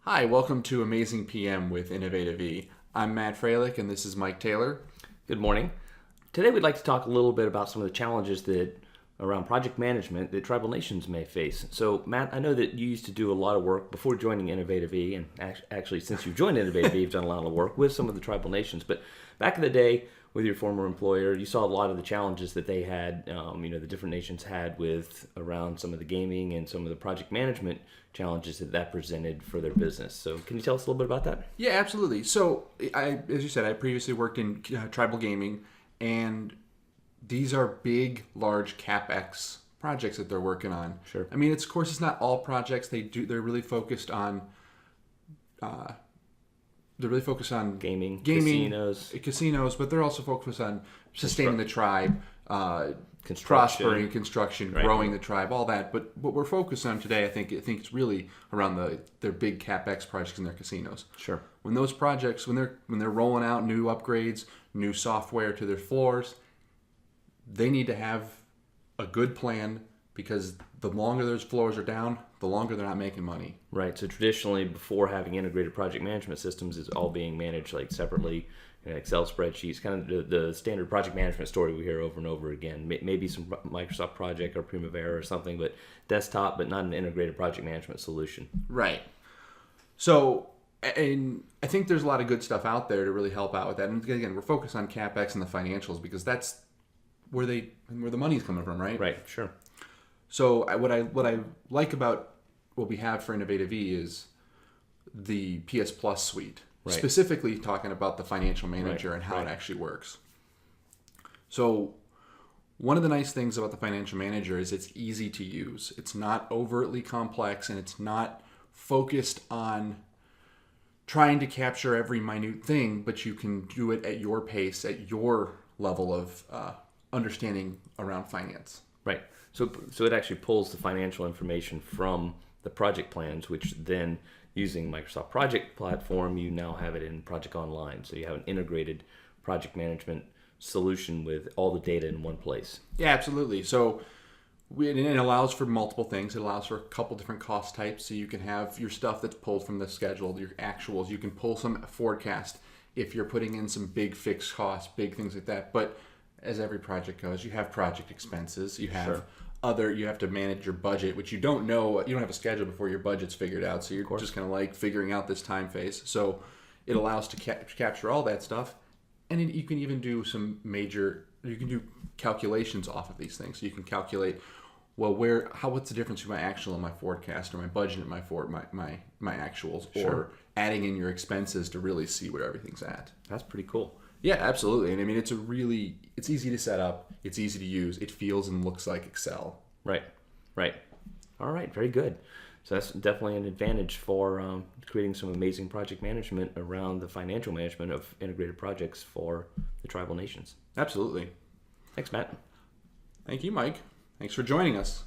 Hi, welcome to AmazingPM with Innovative E. I'm Matt Freilich and this is Mike Taylor. Good morning. Today we'd like to talk a little bit about some of the challenges that around project management that tribal nations may face. So Matt, I know that you used to do a lot of work before joining Innovative E, and actually since you've joined Innovative E, you've done a lot of work with some of the tribal nations. But back in the day with your former employer, you saw a lot of the challenges that they had, the different nations had with around some of the gaming and some of the project management challenges that presented for their business. So can you tell us a little bit about that? Yeah, absolutely. So, as you said, I previously worked in tribal gaming, and these are big, large CapEx projects that they're working on. Sure. I mean, of course, it's not all projects. They're really focused on. They're really focused on Gaming, casinos, but they're also focused on sustaining the tribe, prospering, construction, Right. growing the tribe, all that. But what we're focused on today, I think it's really around their big capex projects in their casinos. Sure. When those projects, when they're rolling out new upgrades, new software to their floors, they need to have a good plan, because the longer those floors are down, the longer they're not making money. Right. So traditionally, before having integrated project management systems, it's all being managed like separately, Excel spreadsheets, kind of the standard project management story we hear over and over again. Maybe some Microsoft project or Primavera or something, but desktop, but not an integrated project management solution. Right. So, and I think there's a lot of good stuff out there to really help out with that. And again, we're focused on CapEx and the financials because that's where the money's coming from, right? Right. Sure. So what I like about what we have for Innovative E is the PS Plus suite, Right. specifically talking about the financial manager and how it actually works. So one of the nice things about the financial manager is it's easy to use. It's not overtly complex, and it's not focused on trying to capture every minute thing, but you can do it at your pace, at your level of understanding around finance. Right. So it actually pulls the financial information from the project plans, which then, using Microsoft Project Platform, you now have it in Project Online. So you have an integrated project management solution with all the data in one place. Yeah, absolutely. So it allows for multiple things. It allows for a couple different cost types. So you can have your stuff that's pulled from the schedule, your actuals. You can pull some forecast if you're putting in some big fixed costs, big things like that. But as every project goes, you have project expenses. You have you have to manage your budget, which you don't know. You don't have a schedule before your budget's figured out. So you're just kind of like figuring out this time phase. So it allows to capture all that stuff. And you can even do you can do calculations off of these things. So you can calculate, well, what's the difference between my actual and my forecast, or my budget and my actuals, or adding in your expenses to really see where everything's at. That's pretty cool. Yeah, absolutely. And I mean, it's easy to set up. It's easy to use. It feels and looks like Excel. Right. All right, very good. So that's definitely an advantage for creating some amazing project management around the financial management of integrated projects for the tribal nations. Absolutely. Thanks, Matt. Thank you, Mike. Thanks for joining us.